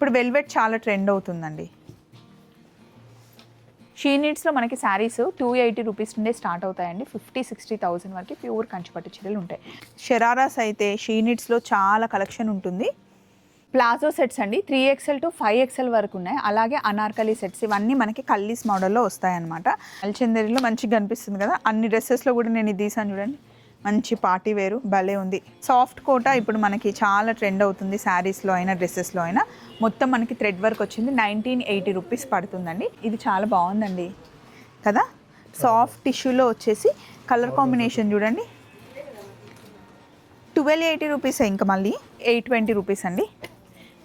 ఇప్పుడు వెల్వెట్ చాలా ట్రెండ్ అవుతుందండి. షీ నీడ్స్లో మనకి శారీస్ 280 రూపీస్ నుండే స్టార్ట్ అవుతాయండి. 50-60,000 వరకు ప్యూర్ కంచిపట్టు చీరలు ఉంటాయి. షరారాస్ అయితే షీ నీడ్స్లో చాలా కలెక్షన్ ఉంటుంది. ప్లాజో సెట్స్ అండి 3XL to 5XL వరకు ఉన్నాయి. అలాగే అనార్కలి సెట్స్ ఇవన్నీ మనకి కల్లీస్ మోడల్లో వస్తాయన్నమాట. అల్చందేరిలో మంచిగా కనిపిస్తుంది కదా. అన్ని డ్రెస్సెస్లో కూడా నేను ఇది తీసాను చూడండి, మంచి పార్టీ వేరు భలే ఉంది. సాఫ్ట్ కోటా ఇప్పుడు మనకి చాలా ట్రెండ్ అవుతుంది. శారీస్లో అయినా డ్రెస్సెస్లో అయినా మొత్తం మనకి థ్రెడ్ వర్క్ వచ్చింది. 1980 రూపీస్ పడుతుందండి. ఇది చాలా బాగుందండి కదా. సాఫ్ట్ టిష్యూలో వచ్చేసి కలర్ కాంబినేషన్ చూడండి. 1280 రూపీస్, ఇంకా మళ్ళీ 820 రూపీస్ అండి.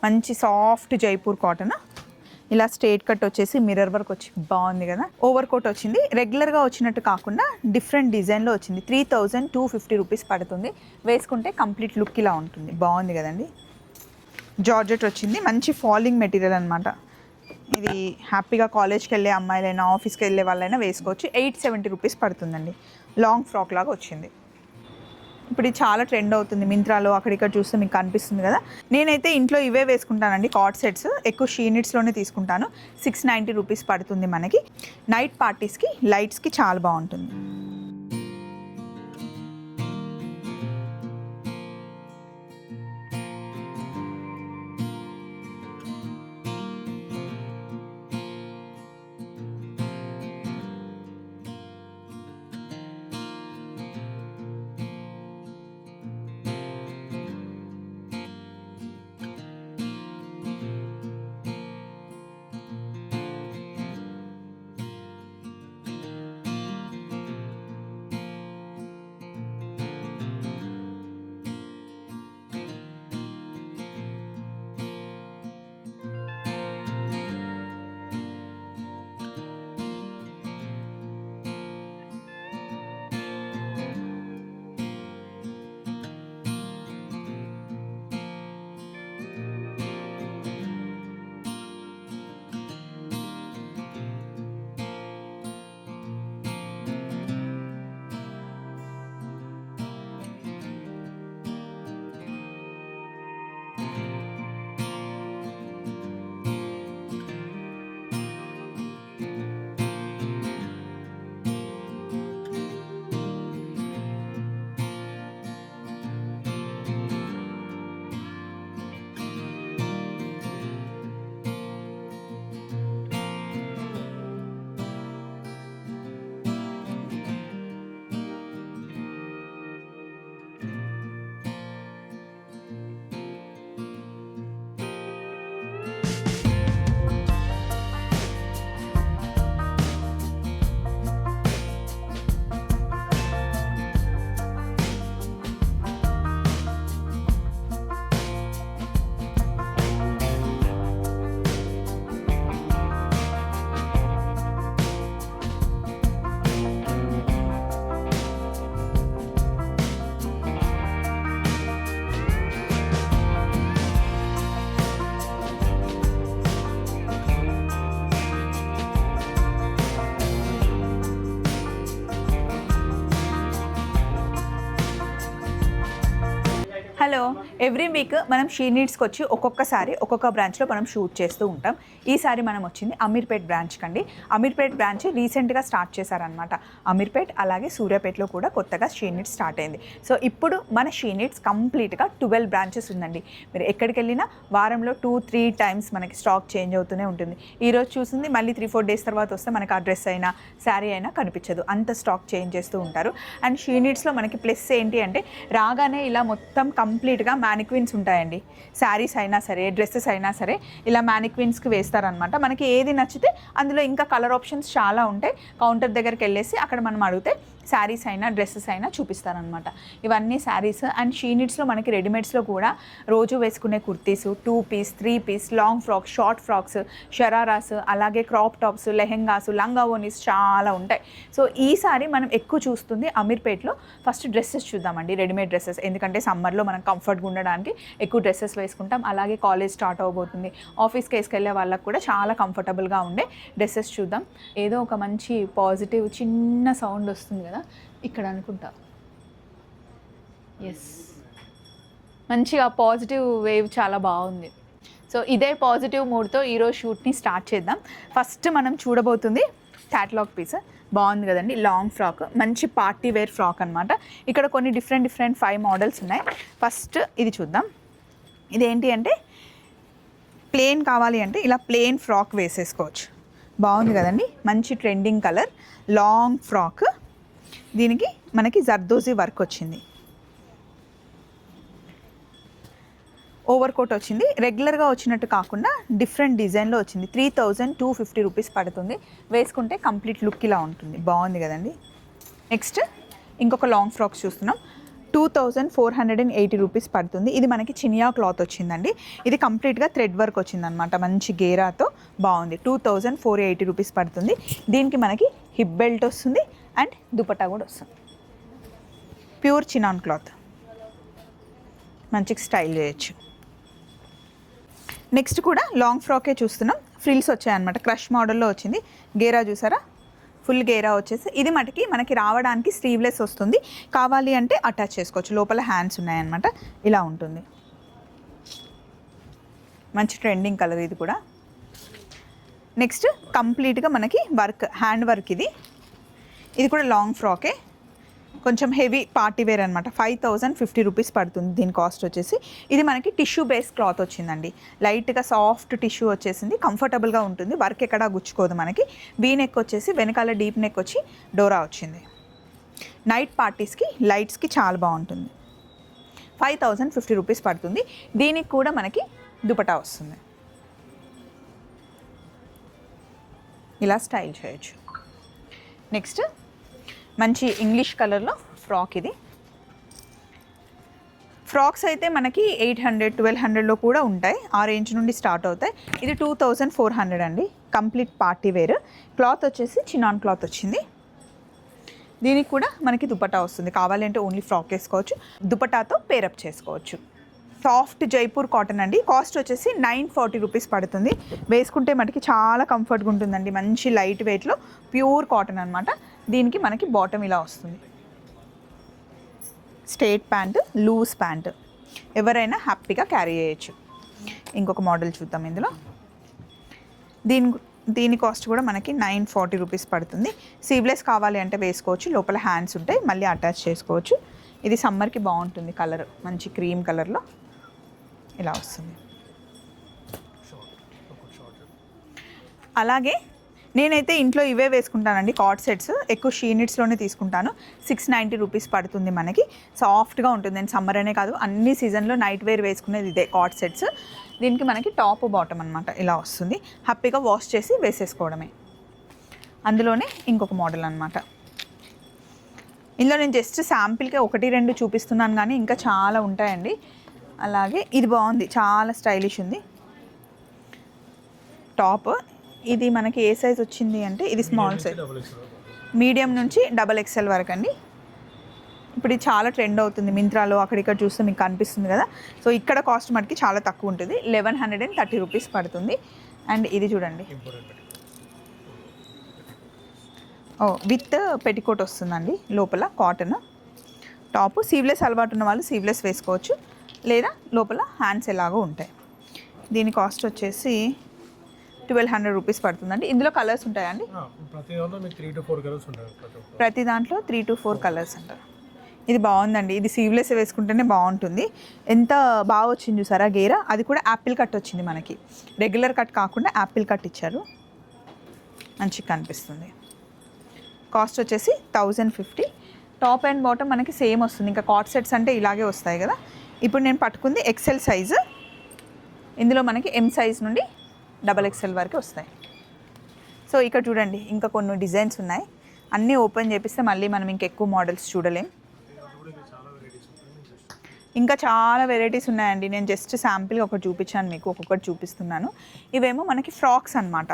మంచి సాఫ్ట్ జైపూర్ కాటన్, ఇలా స్ట్రేట్ కట్ వచ్చేసి మిర్రర్ వర్క్ వచ్చి బాగుంది కదా. ఓవర్ కోట్ వచ్చింది, రెగ్యులర్గా వచ్చినట్టు కాకుండా డిఫరెంట్ డిజైన్లో వచ్చింది. 3250 రూపీస్ పడుతుంది. వేసుకుంటే కంప్లీట్ లుక్ ఇలా ఉంటుంది. బాగుంది కదండి. జార్జెట్ వచ్చింది, మంచి ఫాలింగ్ మెటీరియల్ అనమాట. ఇది హ్యాపీగా కాలేజ్కి వెళ్ళే అమ్మాయిలైనా ఆఫీస్కి వెళ్ళే వాళ్ళైనా వేసుకోవచ్చు. 870 రూపీస్ పడుతుందండి. లాంగ్ ఫ్రాక్ లాగా వచ్చింది. ఇప్పుడు ఇది చాలా ట్రెండ్ అవుతుంది. మింత్రాలో అక్కడిక్కడ చూస్తే మీకు కనిపిస్తుంది కదా. నేనైతే ఇంట్లో ఇవే వేసుకుంటానండి, కార్డ్ సెట్స్. ఎక్కువ షీ నీడ్స్లోనే తీసుకుంటాను. 690 రూపీస్ పడుతుంది మనకి. నైట్ పార్టీస్కి లైట్స్కి చాలా బాగుంటుంది. హలో, ఎవ్రీ వీక్ మనం షీ నీడ్స్కి వచ్చి ఒక్కొక్కసారి ఒక్కొక్క బ్రాంచ్లో మనం షూట్ చేస్తూ ఉంటాం. ఈసారి మనం వచ్చింది అమీర్పేట్ బ్రాంచ్కి అండి. అమీర్పేట్ బ్రాంచ్ రీసెంట్గా స్టార్ట్ చేశారనమాట. అమీర్పేట్ అలాగే సూర్యాపేటలో కూడా కొత్తగా షీ నీడ్స్ స్టార్ట్ అయింది. సో ఇప్పుడు మన షీ నీడ్స్ కంప్లీట్గా 12 బ్రాంచెస్ ఉందండి. మీరు ఎక్కడికి వెళ్ళినా వారంలో 2-3 టైమ్స్ మనకి స్టాక్ చేంజ్ అవుతూనే ఉంటుంది. ఈరోజు చూసింది మళ్ళీ 3-4 డేస్ తర్వాత వస్తే మనకి ఆ డ్రెస్ అయినా శారీ అయినా కనిపించదు, అంత స్టాక్ చేంజ్ చేస్తూ ఉంటారు. అండ్ షీ నీడ్స్లో మనకి ప్లస్ ఏంటి అంటే రాగానే ఇలా మొత్తం కంప్లీట్గా మ్యానిక్విన్స్ ఉంటాయండి. శారీస్ అయినా సరే డ్రెస్సెస్ అయినా సరే ఇలా మ్యానిక్విన్స్కి వేస్తారనమాట. మనకి ఏది నచ్చితే అందులో ఇంకా కలర్ ఆప్షన్స్ చాలా ఉంటాయి. కౌంటర్ దగ్గరికి వెళ్ళేసి అక్కడ మనం అడిగితే శారీస్ అయినా డ్రెస్సెస్ అయినా చూపిస్తారనమాట. ఇవన్నీ శారీస్. అండ్ షీ నీడ్స్లో మనకి రెడీమేడ్స్లో కూడా రోజు వేసుకునే kurtis, 2 piece 3 piece, long frocks, short frocks, shararas, అలాగే క్రాప్ టాప్స్, లెహెంగాస్, లంగా ఓనీస్ చాలా ఉంటాయి. సో ఈసారి మనం ఎక్కువ చూస్తుంది అమీర్పేట్లో. ఫస్ట్ డ్రెస్సెస్ చూద్దామండి, రెడీమేడ్ డ్రెస్సెస్. ఎందుకంటే సమ్మర్లో మనం కంఫర్ట్గా ఉండడానికి ఎక్కువ డ్రెస్సెస్ వేసుకుంటాం. అలాగే కాలేజ్ స్టార్ట్ అవబోతుంది, ఆఫీస్కి వేసుకెళ్ళే వాళ్ళకి కూడా చాలా కంఫర్టబుల్గా ఉండే డ్రెస్సెస్ చూద్దాం. ఏదో ఒక మంచి పాజిటివ్ చిన్న సౌండ్ వస్తుంది కదా ఇక్కడ అనుకుంటా. ఎస్, మంచిగా పాజిటివ్ వేవ్ చాలా బాగుంది. సో ఇదే పాజిటివ్ మూడ్తో ఈరోజు షూట్ని స్టార్ట్ చేద్దాం. ఫస్ట్ మనం చూడబోతుంది క్యాటలాగ్ పీస్. బాగుంది కదండి, లాంగ్ ఫ్రాక్, మంచి పార్టీ వేర్ ఫ్రాక్ అనమాట. ఇక్కడ కొన్ని డిఫరెంట్ 5 మోడల్స్ ఉన్నాయి. ఫస్ట్ ఇది చూద్దాం. ఇదేంటి అంటే ప్లెయిన్ కావాలి అంటే ఇలా ప్లెయిన్ ఫ్రాక్ వేసేసుకోవచ్చు. బాగుంది కదండి, మంచి ట్రెండింగ్ కలర్ లాంగ్ ఫ్రాక్. దీనికి మనకి జర్దోజీ వర్క్ వచ్చింది, ఓవర్ కోట్ వచ్చింది. రెగ్యులర్గా వచ్చినట్టు కాకుండా డిఫరెంట్ డిజైన్లో వచ్చింది. 3250 రూపీస్ పడుతుంది. వేసుకుంటే కంప్లీట్ లుక్ ఇలా ఉంటుంది. బాగుంది కదండి. నెక్స్ట్ ఇంకొక లాంగ్ ఫ్రాక్స్ చూస్తున్నాం. 2480 రూపీస్ పడుతుంది. ఇది మనకి చినియా క్లాత్ వచ్చిందండి. ఇది కంప్లీట్గా థ్రెడ్ వర్క్ వచ్చిందనమాట, మంచి గేరాతో. బాగుంది. 2480 రూపీస్ పడుతుంది. దీనికి మనకి హిప్ బెల్ట్ వస్తుంది అండ్ దుపట్టా కూడా వస్తుంది. ప్యూర్ చినాన్ క్లాత్, మంచిగా స్టైల్ చేయొచ్చు. నెక్స్ట్ కూడా లాంగ్ ఫ్రాకే చూస్తున్నాం. ఫ్రిల్స్ వచ్చాయన్నమాట, క్రష్ మోడల్లో వచ్చింది. గేరా చూసారా, ఫుల్ గేరా వచ్చేసి. ఇది మనకి రావడానికి స్లీవ్లెస్ వస్తుంది. కావాలి అంటే అటాచ్ చేసుకోవచ్చు. లోపల హ్యాండ్స్ ఉన్నాయన్నమాట. ఇలా ఉంటుంది. మంచి ట్రెండింగ్ కలర్ ఇది కూడా. నెక్స్ట్ కంప్లీట్గా మనకి వర్క్, హ్యాండ్ వర్క్. ఇది కూడా లాంగ్ ఫ్రాకే, కొంచెం హెవీ పార్టీ వేర్ అనమాట. 5050 రూపీస్ పడుతుంది దీని కాస్ట్ వచ్చేసి. ఇది మనకి టిష్యూ బేస్ క్లాత్ వచ్చిందండి. లైట్గా సాఫ్ట్ టిష్యూ వచ్చేసింది, కంఫర్టబుల్గా ఉంటుంది. వర్క్ ఎక్కడా గుచ్చుకోదు మనకి. వీ నెక్ వచ్చేసి వెనకాల డీప్ నెక్ వచ్చి డోరా వచ్చింది. నైట్ పార్టీస్కి, లైట్స్కి చాలా బాగుంటుంది. 5050 రూపీస్ పడుతుంది. దీనికి కూడా మనకి దుపట్టా వస్తుంది. ఇలా స్టైల్ చేయొచ్చు. నెక్స్ట్ మంచి ఇంగ్లీష్ కలర్లో ఫ్రాక్. ఇది ఫ్రాక్స్ అయితే మనకి 800 1200లో కూడా ఉంటాయి. ఆ రేంజ్ నుండి స్టార్ట్ అవుతాయి. ఇది 2400 అండి. Complete party wear. క్లాత్ వచ్చేసి చినాన్ క్లాత్ వచ్చింది. దీనికి కూడా మనకి దుపట్టా వస్తుంది. కావాలంటే ఓన్లీ ఫ్రాక్ వేసుకోవచ్చు, దుపట్టాతో పేరప్ చేసుకోవచ్చు. సాఫ్ట్ జైపూర్ కాటన్ అండి. కాస్ట్ వచ్చేసి 940 రూపీస్ పడుతుంది. వేసుకుంటే మనకి చాలా కంఫర్ట్గా ఉంటుందండి. మంచి లైట్ వెయిట్లో ప్యూర్ కాటన్ అనమాట. దీనికి మనకి బాటమ్ ఇలా వస్తుంది. స్ట్రేట్ ప్యాంట్, లూజ్ ప్యాంట్, ఎవరైనా హ్యాపీగా క్యారీ చేయొచ్చు. ఇంకొక మోడల్ చూద్దాం. ఇందులో దీని కాస్ట్ కూడా మనకి 940 రూపీస్ పడుతుంది. సీవ్లెస్ కావాలి అంటే వేసుకోవచ్చు. లోపల హ్యాండ్స్ ఉంటాయి, మళ్ళీ అటాచ్ చేసుకోవచ్చు. ఇది సమ్మర్కి బాగుంటుంది. కలర్ మంచి క్రీమ్ కలర్లో ఇలా వస్తుంది. అలాగే నేనైతే ఇంట్లో ఇవే వేసుకుంటానండి, కార్డ్ సెట్స్. ఎక్కువ షీనిట్స్లోనే తీసుకుంటాను. 690 రూపీస్ పడుతుంది మనకి. సాఫ్ట్గా ఉంటుంది. నేను సమ్మర్ అనే కాదు, అన్ని సీజన్లో నైట్ వేర్ వేసుకునేది ఇదే కార్డ్ సెట్స్. దీనికి మనకి టాప్ బాటమ్ అనమాట ఇలా వస్తుంది. హ్యాపీగా వాష్ చేసి వేసేసుకోవడమే. అందులోనే ఇంకొక మోడల్ అనమాట. ఇందులో నేను జస్ట్ శాంపిల్కి 1-2 చూపిస్తున్నాను, కానీ ఇంకా చాలా ఉంటాయండి. అలాగే ఇది బాగుంది, చాలా స్టైలిష్ ఉంది టాప్. ఇది మనకి ఏ సైజ్ వచ్చింది అంటే ఇది స్మాల్ సైజ్, మీడియం నుంచి XXL వరకు అండి. ఇప్పుడు ఇది చాలా ట్రెండ్ అవుతుంది మింత్రాలో, అక్కడిక్కడ చూస్తే మీకు కనిపిస్తుంది కదా. సో ఇక్కడ కాస్ట్ మనకి చాలా తక్కువ ఉంటుంది. 1130 రూపీస్ పడుతుంది. అండ్ ఇది చూడండి, విత్ పెట్టికోట్ వస్తుందండి. లోపల కాటన్ టాప్. సీవ్లెస్ అలవాటు ఉన్న వాళ్ళు సీవ్లెస్ వేసుకోవచ్చు, లేదా లోపల హ్యాండ్స్ ఎలాగో ఉంటాయి. దీని కాస్ట్ వచ్చేసి 1200 రూపీస్ పడుతుందండి. ఇందులో కలర్స్ ఉంటాయండి. ప్రతి దాంట్లో 3 to 4 కలర్స్ అంటారు. ఇది బాగుందండి. ఇది సీవ్లెస్ వేసుకుంటేనే బాగుంటుంది. ఎంత బాగా వచ్చింది చూసారా గేరా. అది కూడా యాపిల్ కట్ వచ్చింది మనకి, రెగ్యులర్ కట్ కాకుండా యాపిల్ కట్ ఇచ్చారు. మంచిగా కనిపిస్తుంది. కాస్ట్ వచ్చేసి 1050. టాప్ అండ్ బాటమ్ మనకి సేమ్ వస్తుంది. ఇంకా కార్డ్ సెట్స్ అంటే ఇలాగే వస్తాయి కదా. ఇప్పుడు నేను పట్టుకుంది XL సైజు. ఇందులో మనకి M సైజ్ నుండి XXL వరకు వస్తాయి. సో ఇక్కడ చూడండి, ఇంకా కొన్ని డిజైన్స్ ఉన్నాయి. అన్నీ ఓపెన్ చేపిస్తే మళ్ళీ మనం ఇంకెక్కువ మోడల్స్ చూడలేం. ఇంకా చాలా వెరైటీస్ ఉన్నాయండి. నేను జస్ట్ శాంపిల్గా ఒకటి చూపించాను మీకు, ఒక్కొక్కటి చూపిస్తున్నాను. ఇవేమో మనకి ఫ్రాక్స్ అన్నమాట.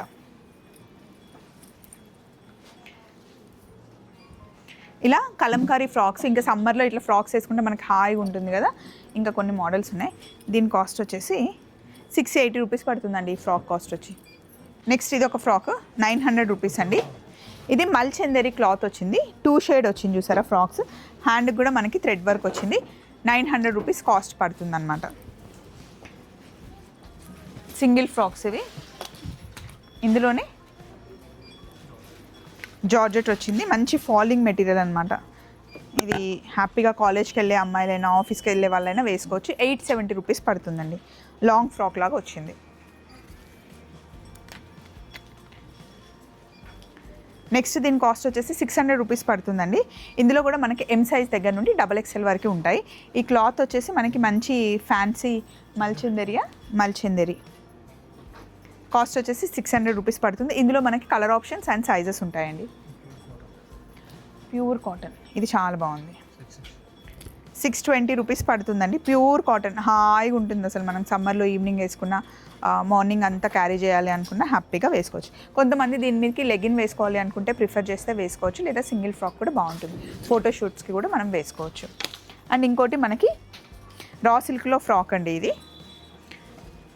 ఇలా కలంకారీ ఫ్రాక్స్. ఇంకా సమ్మర్లో ఇట్లా ఫ్రాక్స్ వేసుకుంటే మనకి హాయిగా ఉంటుంది కదా. ఇంకా కొన్ని మోడల్స్ ఉన్నాయి. దీని కాస్ట్ వచ్చేసి 680 రూపీస్ పడుతుందండి ఈ ఫ్రాక్ కాస్ట్ వచ్చి. నెక్స్ట్ ఇది ఒక ఫ్రాక్ 900 రూపీస్ అండి. ఇది మల్చందరి క్లాత్ వచ్చింది, 2 షేడ్ వచ్చింది చూసారా ఫ్రాక్స్. హ్యాండ్కి కూడా మనకి థ్రెడ్ వర్క్ వచ్చింది. 900 రూపీస్ కాస్ట్ పడుతుంది అనమాట. సింగిల్ ఫ్రాక్స్ ఇవి. ఇందులోనే జార్జెట్ వచ్చింది, మంచి ఫాలింగ్ మెటీరియల్ అనమాట. ఇది హ్యాపీగా కాలేజ్కి వెళ్ళే అమ్మాయిలైనా ఆఫీస్కి వెళ్ళే వాళ్ళైనా వేసుకోవచ్చు. 870 రూపీస్ పడుతుందండి. లాంగ్ ఫ్రాక్ లాగా వచ్చింది. నెక్స్ట్ దీని కాస్ట్ వచ్చేసి 600 రూపీస్ పడుతుందండి. ఇందులో కూడా మనకి ఎం సైజ్ దగ్గర నుండి XXL వరకు ఉంటాయి. ఈ క్లాత్ వచ్చేసి మనకి మంచి ఫ్యాన్సీ మల్చిందరి కాస్ట్ వచ్చేసి 600 రూపీస్ పడుతుంది. ఇందులో మనకి కలర్ ఆప్షన్స్ అండ్ సైజెస్ ఉంటాయండి. ప్యూర్ కాటన్, ఇది చాలా బాగుంది. 620 రూపీస్ పడుతుందండి. ప్యూర్ కాటన్, హాయిగా ఉంటుంది అసలు. మనం సమ్మర్లో ఈవినింగ్ వేసుకున్న, మార్నింగ్ అంతా క్యారీ చేయాలి అనుకున్న హ్యాపీగా వేసుకోవచ్చు. కొంతమంది దీని మీదకి లెగిన్ వేసుకోవాలి అనుకుంటే ప్రిఫర్ చేస్తే వేసుకోవచ్చు, లేదా సింగిల్ ఫ్రాక్ కూడా బాగుంటుంది. ఫోటోషూట్స్కి కూడా మనం వేసుకోవచ్చు. అండ్ ఇంకోటి మనకి రా సిల్క్లో ఫ్రాక్ అండి. ఇది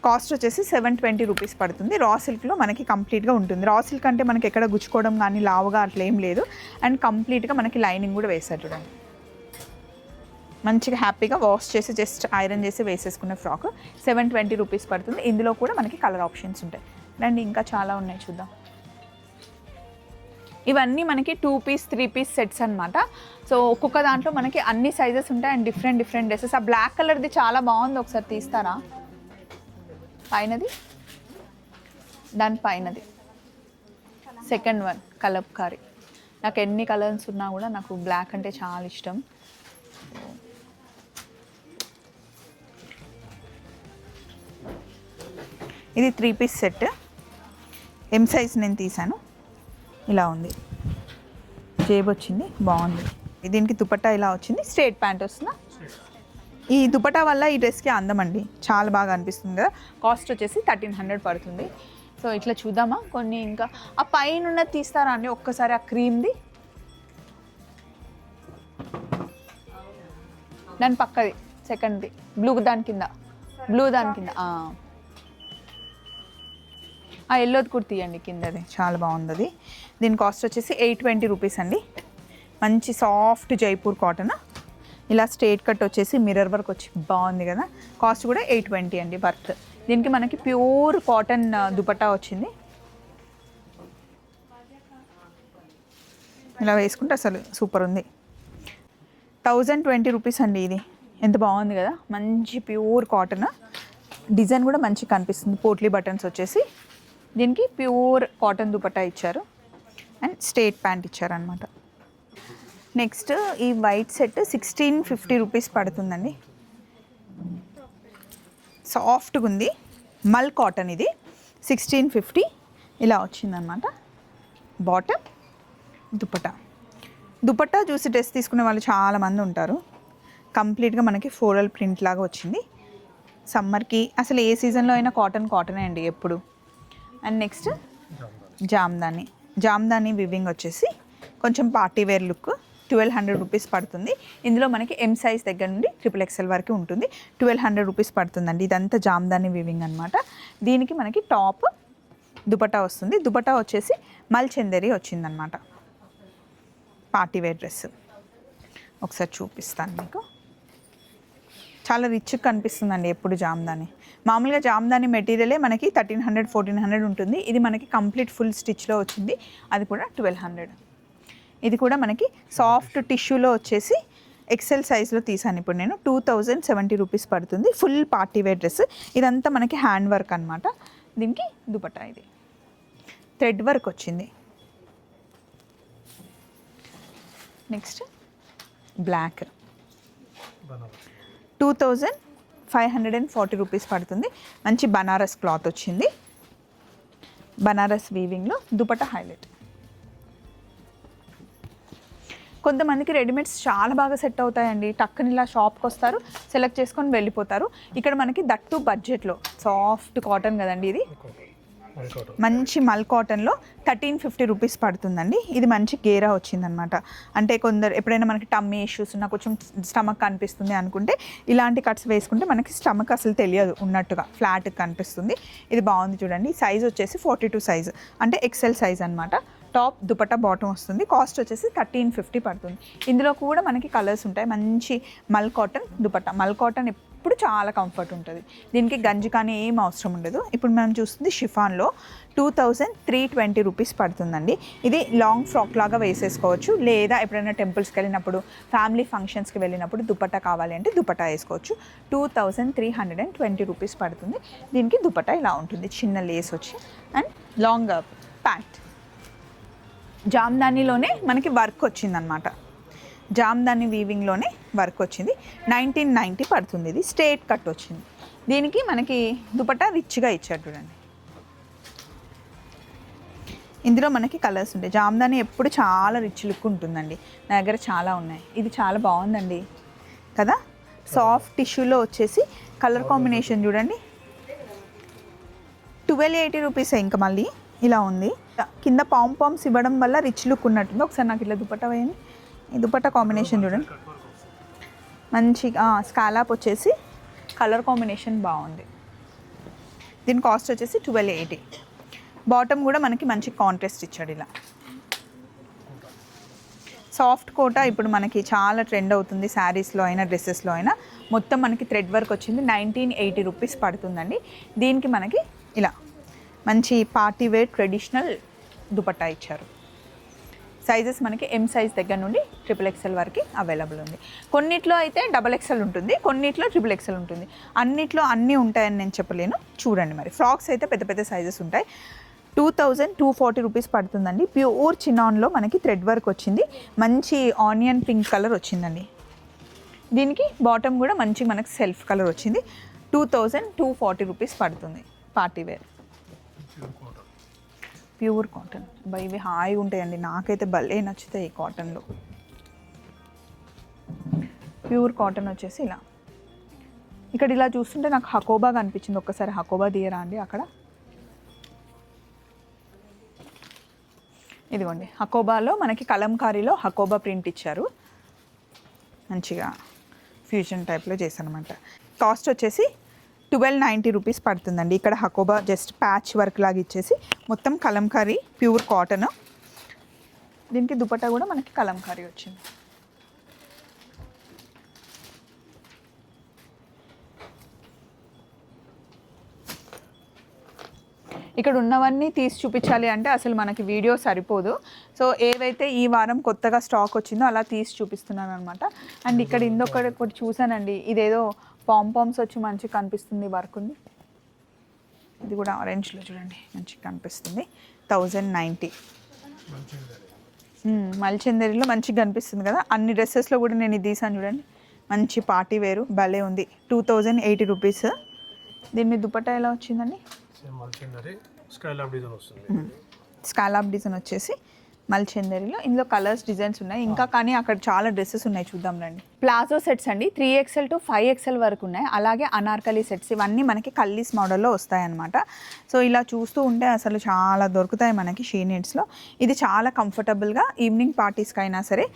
కాస్ట్ వచ్చేసి 720 రూపీస్ పడుతుంది. రా సిల్క్లో మనకి కంప్లీట్గా ఉంటుంది. రా సిల్క్ అంటే మనకి ఎక్కడ గుచ్చుకోవడం కానీ లావుగా అట్లా ఏం లేదు. అండ్ కంప్లీట్గా మనకి లైనింగ్ కూడా వేసారు చూడండి. మంచిగా హ్యాపీగా వాష్ చేసి జస్ట్ ఐరన్ చేసి వేసేసుకునే ఫ్రాక్ 720 రూపీస్ పడుతుంది. ఇందులో కూడా మనకి కలర్ ఆప్షన్స్ ఉంటాయి. రండి, ఇంకా చాలా ఉన్నాయి చూద్దాం. ఇవన్నీ మనకి 2 పీస్ 3 పీస్ సెట్స్ అనమాట. సో ఒక్కొక్క దాంట్లో మనకి అన్ని సైజెస్ ఉంటాయి అండ్ డిఫరెంట్ డ్రెస్సెస్. ఆ బ్లాక్ కలర్ది చాలా బాగుంది, ఒకసారి తీస్తారా? పైనది, దాని పైనది సెకండ్ వన్ కలబ్కారీ. నాకు ఎన్ని కలర్స్ ఉన్నా కూడా నాకు బ్లాక్ అంటే చాలా ఇష్టం. ఇది 3 పీస్ సెట్. ఎం సైజ్ నేను తీసాను. ఇలా ఉంది, జేబు వచ్చింది, బాగుంది. దీనికి దుపట్టా ఇలా వచ్చింది, స్ట్రేట్ ప్యాంట్ వస్తుందా. ఈ దుపట్టా వల్ల ఈ డ్రెస్కి అందం అండి, చాలా బాగా అనిపిస్తుంది కదా. కాస్ట్ వచ్చేసి 1300 పడుతుంది. సో ఇట్లా చూద్దామా కొన్ని. ఇంకా ఆ పైన ఉన్నది తీస్తారా అండి ఒక్కసారి? ఆ క్రీమ్ది, దాని పక్కది సెకండ్ది, బ్లూ దాని కింద ఆ ఎల్లోది కూడా తీయండి కిందది, చాలా బాగుంది అది. దీని కాస్ట్ వచ్చేసి 820 రూపీస్ అండి. మంచి సాఫ్ట్ జైపూర్ కాటన్, ఇలా స్ట్రేట్ కట్ వచ్చేసి మిర్రర్ వర్క్ వచ్చి బాగుంది కదా. కాస్ట్ కూడా 820 అండి వర్త్. దీనికి మనకి ప్యూర్ కాటన్ దుపట్టా వచ్చింది. ఇలా వేసుకుంటే అసలు సూపర్ ఉంది. 1020 రూపీస్ అండి. ఇది ఎంత బాగుంది కదా, మంచి ప్యూర్ కాటన్. డిజైన్ కూడా మంచిగా కనిపిస్తుంది. పోట్లీ బటన్స్ వచ్చేసి దీనికి ప్యూర్ కాటన్ దుపట్టా ఇచ్చారు అండ్ స్ట్రేట్ ప్యాంట్ ఇచ్చారనమాట. నెక్స్ట్ ఈ వైట్ సెట్ 1650 రూపీస్ పడుతుందండి. సాఫ్ట్గా ఉంది, మల్ కాటన్. ఇది 1650 ఇలా వచ్చిందనమాట. బాటమ్, దుపట్టా చూసి డ్రెస్ తీసుకునే వాళ్ళు చాలామంది ఉంటారు. కంప్లీట్గా మనకి ఫ్లోరల్ ప్రింట్ లాగా వచ్చింది. సమ్మర్కి అసలు ఏ సీజన్లో అయినా కాటనే అండి ఎప్పుడు. అండ్ నెక్స్ట్ జామ్దాని వివింగ్ వచ్చేసి కొంచెం పార్టీ వేర్ లుక్, 1200 రూపీస్ పడుతుంది. ఇందులో మనకి ఎం సైజ్ దగ్గర నుండి XXL వరకు ఉంటుంది. 1200 రూపీస్ పడుతుందండి. ఇదంతా జామ్దాని వివింగ్ అనమాట. దీనికి మనకి టాప్ దుపట్టా వస్తుంది. దుపట్టా వచ్చేసి మల్చందరి వచ్చిందనమాట. పార్టీ వేర్ డ్రెస్ ఒకసారి చూపిస్తాను మీకు. చాలా రిచ్గా కనిపిస్తుందండి ఎప్పుడు జామ్దాని. మామూలుగా జామ్దాని మెటీరియలే మనకి 1300 1400 ఉంటుంది. ఇది మనకి కంప్లీట్ ఫుల్ స్టిచ్లో వచ్చింది, అది కూడా 1200. ఇది కూడా మనకి సాఫ్ట్ టిష్యూలో వచ్చేసి XL సైజ్లో తీసాను ఇప్పుడు నేను. 2070 రూపీస్ పడుతుంది. Full party wear dress. ఇదంతా మనకి హ్యాండ్ వర్క్ అనమాట. దీనికి దుపట్టా ఇది థ్రెడ్ వర్క్ వచ్చింది. నెక్స్ట్ బ్లాక్ 2540 రూపీస్ పడుతుంది. మంచి బనారస్ క్లాత్ వచ్చింది. బనారస్ వీవింగ్లో దుపట్టా హైలైట్. కొంతమందికి రెడీమేడ్స్ చాలా బాగా సెట్ అవుతాయండి. టక్కుని ఇలా షాప్కి వస్తారు, సెలెక్ట్ చేసుకొని వెళ్ళిపోతారు. ఇక్కడ మనకి దట్టు బడ్జెట్లో సాఫ్ట్ కాటన్ కదండి. ఇది మంచి మల్ కాటన్లో 1350 రూపీస్ పడుతుందండి. ఇది మంచి గేరా వచ్చిందనమాట. అంటే కొందరు ఎప్పుడైనా మనకి టమ్మీ ఇష్యూస్ ఉన్నా, కొంచెం స్టమక్ కనిపిస్తుంది అనుకుంటే ఇలాంటి కట్స్ వేసుకుంటే మనకి స్టమక్ అసలు తెలియదు ఉన్నట్టుగా, ఫ్లాట్గా కనిపిస్తుంది. ఇది బాగుంది చూడండి. సైజ్ వచ్చేసి 42 సైజ్, అంటే XL సైజ్ అనమాట. టాప్ దుపట్టా బాటమ్ వస్తుంది. కాస్ట్ వచ్చేసి 1350 పడుతుంది. ఇందులో కూడా మనకి కలర్స్ ఉంటాయి. మంచి మల్ కాటన్ దుపట్టా. మల్ కాటన్ ఎప్పుడు చాలా కంఫర్ట్ ఉంటుంది. దీనికి గంజి కానీ ఏం అవసరం ఉండదు. ఇప్పుడు మనం చూస్తుంది షిఫాన్లో 2320 రూపీస్ పడుతుందండి. ఇది లాంగ్ ఫ్రాక్ లాగా వేసేసుకోవచ్చు, లేదా ఎప్పుడైనా టెంపుల్స్కి వెళ్ళినప్పుడు, ఫ్యామిలీ ఫంక్షన్స్కి వెళ్ళినప్పుడు దుపట్టా కావాలి అంటే దుపట్టా వేసుకోవచ్చు. 2320 రూపీస్ పడుతుంది. దీనికి దుపట్టా ఇలా ఉంటుంది, చిన్న లేస్ వచ్చి అండ్ లాంగ్ ప్యాంట్. జామ్దానీలోనే మనకి వర్క్ వచ్చిందనమాట. జామ్దాని వీవింగ్లోనే వర్క్ వచ్చింది. 1990 పడుతుంది. ఇది స్ట్రేట్ కట్ వచ్చింది. దీనికి మనకి దుపట్టా రిచ్గా ఇచ్చారు చూడండి. ఇందులో మనకి కలర్స్ ఉంటాయి. జామ్దాని ఎప్పుడు చాలా రిచ్ లుక్ ఉంటుందండి. నా దగ్గర చాలా ఉన్నాయి. ఇది చాలా బాగుందండి కదా. సాఫ్ట్ టిష్యూలో వచ్చేసి కలర్ కాంబినేషన్ చూడండి. 1280 రూపీస్. ఇంకా మళ్ళీ ఇలా ఉంది. కింద పాంపామ్స్ ఇవ్వడం వల్ల రిచ్ లుక్ ఉన్నట్టుంది. ఒకసారి నాకు ఇట్లా దుపట్టా వేయండి. ఈ దుపట్టా కాంబినేషన్ చూడండి, మంచి స్కాలాప్ వచ్చేసి కలర్ కాంబినేషన్ బాగుంది. దీని కాస్ట్ వచ్చేసి 1280. బాటమ్ కూడా మనకి మంచి కాంట్రాస్ట్ ఇచ్చాడు. ఇలా సాఫ్ట్ కోటా ఇప్పుడు మనకి చాలా ట్రెండ్ అవుతుంది. శారీస్లో అయినా డ్రెస్సెస్లో అయినా. మొత్తం మనకి థ్రెడ్ వర్క్ వచ్చింది. 1980 రూపీస్ పడుతుందండి. దీనికి మనకి ఇలా మంచి పార్టీ వేర్ ట్రెడిషనల్ దుపట్టా ఇచ్చారు. సైజెస్ మనకి ఎం సైజ్ దగ్గర నుండి XXL వరకు అవైలబుల్ ఉంది. కొన్నిట్లో అయితే XXL ఉంటుంది, కొన్నిట్లో XXL ఉంటుంది. అన్నిట్లో అన్నీ ఉంటాయని నేను చెప్పలేను. చూడండి మరి. ఫ్రాక్స్ అయితే పెద్ద పెద్ద సైజెస్ ఉంటాయి. 2240 రూపీస్ పడుతుందండి. ప్యూర్ చినాన్లో మనకి థ్రెడ్ వర్క్ వచ్చింది. మంచి ఆనియన్ పింక్ కలర్ వచ్చిందండి. దీనికి బాటమ్ కూడా మంచి మనకి సెల్ఫ్ కలర్ వచ్చింది. 2240 రూపీస్ పడుతుంది. Party wear pure cotton. ఇవి హాయిగా ఉంటాయండి. నాకైతే భలే నచ్చుతాయి ఈ కాటన్లో. ప్యూర్ కాటన్ వచ్చేసి ఇలా. ఇక్కడ ఇలా చూస్తుంటే నాకు హకోబా కనిపించింది. ఒక్కసారి హకోబా తీయరా అండి అక్కడ. ఇదిగోండి, హకోబాలో మనకి కలంకారీలో హకోబా ప్రింట్ ఇచ్చారు. మంచిగా ఫ్యూజన్ టైప్లో చేశానమాట. కాస్ట్ వచ్చేసి 1290 రూపీస్ పడుతుందండి. ఇక్కడ హకోబా జస్ట్ ప్యాచ్ వర్క్ లాగా ఇచ్చేసి మొత్తం కలంకారీ ప్యూర్ కాటన్. దీనికి దుపట్టా కూడా మనకి కలంకారీ వచ్చింది. ఇక్కడ ఉన్నవన్నీ తీసి చూపించాలి అంటే అసలు మనకి వీడియో సరిపోదు. సో ఏవైతే ఈ వారం కొత్తగా స్టాక్ వచ్చిందో అలా తీసి చూపిస్తున్నాను అనమాట. అండ్ ఇక్కడ ఇంకొకటి చూసానండి. ఇదేదో పాంపామ్స్ వచ్చి మంచిగా కనిపిస్తుంది వర్క్ ఉంది. ఇది కూడా ఆరెంజ్లో చూడండి మంచిగా కనిపిస్తుంది. 1090. మల్చందరిలో మంచిగా కనిపిస్తుంది కదా. అన్ని డ్రెస్సెస్లో కూడా నేను ఇది తీసాను చూడండి. మంచి పార్టీ వేరు భలే ఉంది. 2080 రూపీస్. దీని మీద దుపట్టా ఎలా వచ్చిందండి? స్కాలాప్ డిజైన్ వచ్చేసి మల్చందరిలో. ఇందులో కలర్స్ డిజైన్స్ ఉన్నాయి ఇంకా, కానీ అక్కడ చాలా డ్రెస్సెస్ ఉన్నాయి, చూద్దాం రండి. ప్లాజో సెట్స్ అండి 3XL to 5XL వరకు ఉన్నాయి. అలాగే అనార్కలి సెట్స్, ఇవన్నీ మనకి కల్లీస్ మోడల్లో వస్తాయన్నమాట. సో ఇలా చూస్తూ ఉంటే అసలు చాలా దొరుకుతాయి మనకి షీ నీడ్స్లో. ఇది చాలా కంఫర్టబుల్గా ఈవినింగ్ పార్టీస్కి అయినా సరే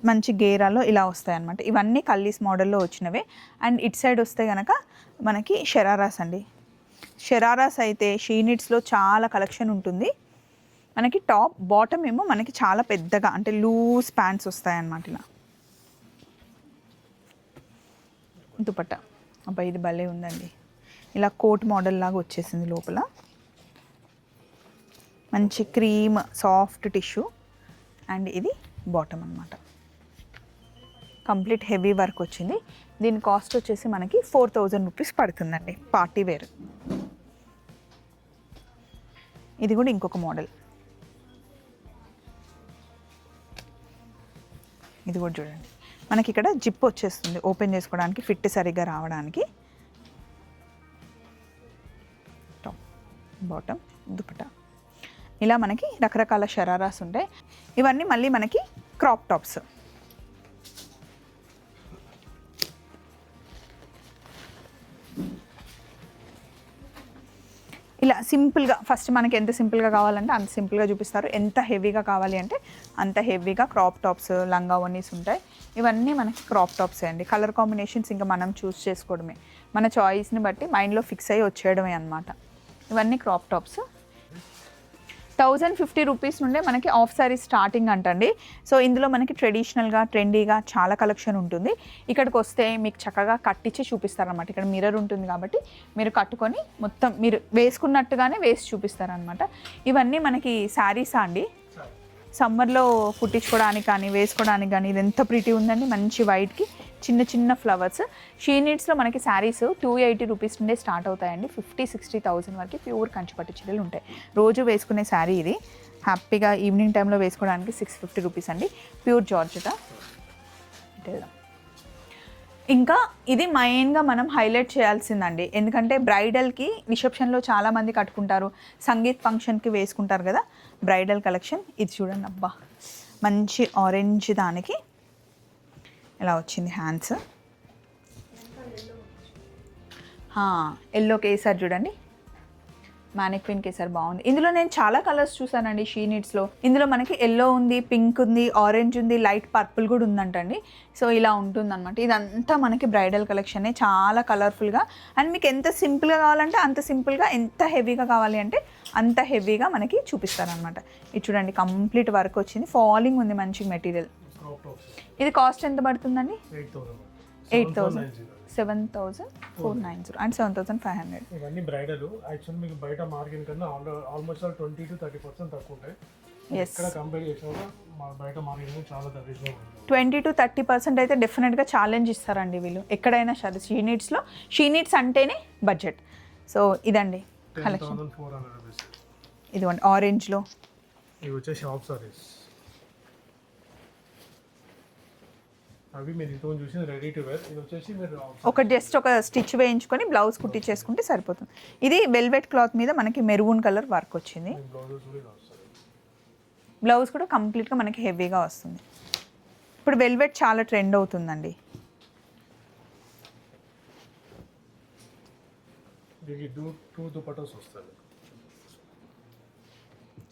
మంచి గేరాలో ఇలా వస్తాయి అన్నమాట. ఇవన్నీ కల్లీస్ మోడల్లో వచ్చినవే. అండ్ ఇట్ సైడ్ వస్తే కనుక మనకి షరారాస్ అండి. షరారాస్ అయితే షీ నీడ్స్లో చాలా కలెక్షన్ ఉంటుంది. మనకి టాప్ బాటమ్ ఏమో మనకి చాలా పెద్దగా అంటే లూజ్ ప్యాంట్స్ వస్తాయన్నమాట. ఇలా దుపట్టా అబ్బాయి ఇది భలే ఉందండి. ఇలా కోట్ మోడల్ లాగా వచ్చేసింది లోపల. మంచి క్రీమ్ సాఫ్ట్ టిష్యూ. అండ్ ఇది బాటమ్ అన్నమాట. కంప్లీట్ హెవీ వర్క్ వచ్చింది. దీని కాస్ట్ వచ్చేసి మనకి 4000 రూపీస్ పడుతుందండి. Party wear. ఇది కూడా ఇంకొక మోడల్. ఇది కూడా చూడండి మనకి ఇక్కడ జిప్ వచ్చేస్తుంది ఓపెన్ చేసుకోవడానికి, ఫిట్ సరిగ్గా రావడానికి. టాప్ బాటమ్ దుపట్టా ఇలా మనకి రకరకాల షరారాస్ ఉంటాయి. ఇవన్నీ మళ్ళీ మనకి క్రాప్ టాప్స్. ఇలా సింపుల్గా ఫస్ట్ మనకి ఎంత సింపుల్గా కావాలంటే అంత సింపుల్గా చూపిస్తారు. ఎంత హెవీగా కావాలి అంటే అంత హెవీగా క్రాప్ టాప్స్, లంగా ఓనీస్ ఉంటాయి. ఇవన్నీ మనకి క్రాప్ టాప్సే అండి. కలర్ కాంబినేషన్స్ ఇంకా మనం చూస్ చేసుకోవడమే, మన చాయిస్ని బట్టి మైండ్లో ఫిక్స్ అయ్యి వచ్చేయడమే అనమాట. ఇవన్నీ క్రాప్ టాప్స్. 1050 రూపీస్ నుండే మనకి ఆఫ్ సారీ స్టార్టింగ్ అంటండి. సో ఇందులో మనకి ట్రెడిషనల్గా ట్రెండీగా చాలా కలెక్షన్ ఉంటుంది. ఇక్కడికి వస్తే మీకు చక్కగా కట్టించి చూపిస్తారనమాట. ఇక్కడ మిర్రర్ ఉంటుంది కాబట్టి మీరు కట్టుకొని మొత్తం మీరు వేసుకున్నట్టుగానే వేసి చూపిస్తారనమాట. ఇవన్నీ మనకి శారీసా అండి? సమ్మర్లో కుట్టించుకోవడానికి కానీ వేసుకోవడానికి కానీ ఇది ఎంత ప్రిటీ ఉందండి. మంచి వైట్కి చిన్న చిన్న ఫ్లవర్స్. షీ నీడ్స్లో మనకి శారీస్ 280 రూపీస్ నుండే స్టార్ట్ అవుతాయండి. 50-60,000 వరకు ప్యూర్ కంచిపట్టు చీరలు ఉంటాయి. రోజు వేసుకునే శారీ ఇది. హ్యాపీగా ఈవినింగ్ టైంలో వేసుకోవడానికి 650 రూపీస్ అండి. Pure georgette. ఇంకా ఇది మెయిన్గా మనం హైలైట్ చేయాల్సిందండి. ఎందుకంటే బ్రైడల్కి రిసెప్షన్లో చాలామంది కట్టుకుంటారు, సంగీత్ ఫంక్షన్కి వేసుకుంటారు కదా. బ్రైడల్ కలెక్షన్ ఇది చూడండి. అబ్బా మంచి ఆరెంజ్ దానికి ఇలా వచ్చింది హ్యాండ్స్. ఎల్లో కేసర్ చూడండి, మ్యానిక్విన్ కేసర్ బాగుంది. ఇందులో నేను చాలా కలర్స్ చూసానండి షీ నీడ్స్లో. ఇందులో మనకి ఎల్లో ఉంది, పింక్ ఉంది, ఆరెంజ్ ఉంది, లైట్ పర్పుల్ కూడా ఉందంటండి. సో ఇలా ఉంటుందన్నమాట. ఇదంతా మనకి బ్రైడల్ కలెక్షనే, చాలా కలర్ఫుల్గా. అండ్ మీకు ఎంత సింపుల్గా కావాలంటే అంత సింపుల్గా, ఎంత హెవీగా కావాలి అంటే అంత హెవీగా మనకి చూపిస్తారనమాట. ఇది చూడండి కంప్లీట్ వర్క్ వచ్చింది, ఫాలింగ్ ఉంది, మంచి మెటీరియల్. ఇది కాస్ట్ ఎంత పడుతుందండి? 8,000, 7,490 అండ్ 7,500. ఇవన్నీ బ్రైడల్. యాక్చువల్ మీకు బయట మార్కెట్ కన్నా ఆల్మోస్ట్ 20-30% తక్కువ ఉంటాయి. ఇక్కడ కంపేర్ చేసినా బయట మార్కెట్ చాలా తక్కువ. 20-30% అయితే డెఫినెట్గా ఛాలెంజ్ ఇస్తారండి వీళ్ళు ఎక్కడైనా సరే. షీ నీడ్స్ అంటేనే బడ్జెట్. సో ఇదండి కలెక్షన్. ఇదిగోండి ఆరెంజ్లో ఇవి వచ్చేసి హాఫ్ సారీస్. అవి మీరు ఇంతకు చూసి రెడీ టు వేర్. ఇది వచ్చేసి మీరు జస్ట్ ఒక స్టిచ్ వేయించుకొని బ్లౌజ్ కుట్టించేసుకుంటే సరిపోతుంది. ఇది వెల్వెట్ క్లాత్ మీద మనకి మెరూన్ కలర్ వర్క్ వచ్చింది. బ్లౌజ్ కూడా కంప్లీట్గా మనకి హెవీగా వస్తుంది. ఇప్పుడు వెల్వెట్ చాలా ట్రెండ్ అవుతుందండి.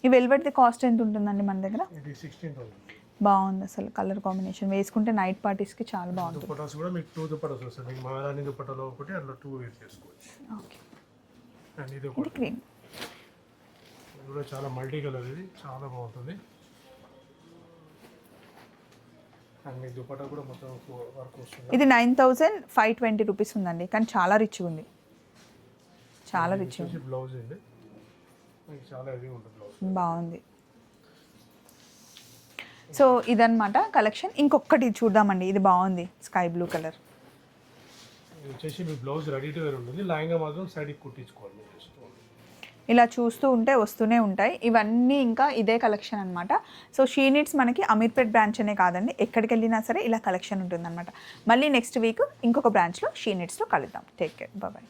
ఈ వెల్వెట్ది కాస్ట్ ఎంత ఉంటుందండి మన దగ్గర? బాగుంది అసలు. కలర్ కాంబినేషన్ వేసుకుంటే నైట్ పార్టీస్కి చాలా బాగుంటుంది. దుపట్టాస్ కూడా మీకు 2 దుపట్టాస్ వస్తాయి. మీకు మహారాణి దుపట్టాలో ఒకటి అట్లా 2 వేర్ చేసుకోవచ్చు. ఓకే. అండ్ ఇది ఒకటి క్రీమ్. ఇది కూడా చాలా మల్టీ కలర్, ఇది చాలా బాగుంటుంది. అండ్ మీ దుపట్టా కూడా మొత్తం వర్క్ వస్తుంది. ఇది 9,520 రూపీస్ ఉందండి, కానీ చాలా రిచ్గా ఉంది. చాలా రిచ్ ఉంది. బ్లౌజ్ ఇది చాలా హెవీ ఉంటుంది బ్లౌజ్. బాగుంది. సో ఇదన్నమాట కలెక్షన్. ఇంకొకటి చూద్దామండి, ఇది బాగుంది, స్కై బ్లూ కలర్. ఇది వచ్చేసి మీ బ్లౌజ్ రెడీ టు వేర్ ఉంటుంది. లైంగా మాత్రం సైడ్కి కుట్టించుకోవాలి. ఇలా చూస్తూ ఉంటే వస్తూనే ఉంటాయి ఇవన్నీ. ఇంకా ఇదే కలెక్షన్ అనమాట. సో షీ నీడ్స్ మనకి అమీర్పేట్ బ్రాంచ్ అనే కాదండి, ఎక్కడికి వెళ్ళినా సరే ఇలా కలెక్షన్ ఉంటుందన్నమాట. మళ్ళీ నెక్స్ట్ వీక్ ఇంకొక బ్రాంచ్లో షీ నీడ్స్లో కలుద్దాం. Take care, bye.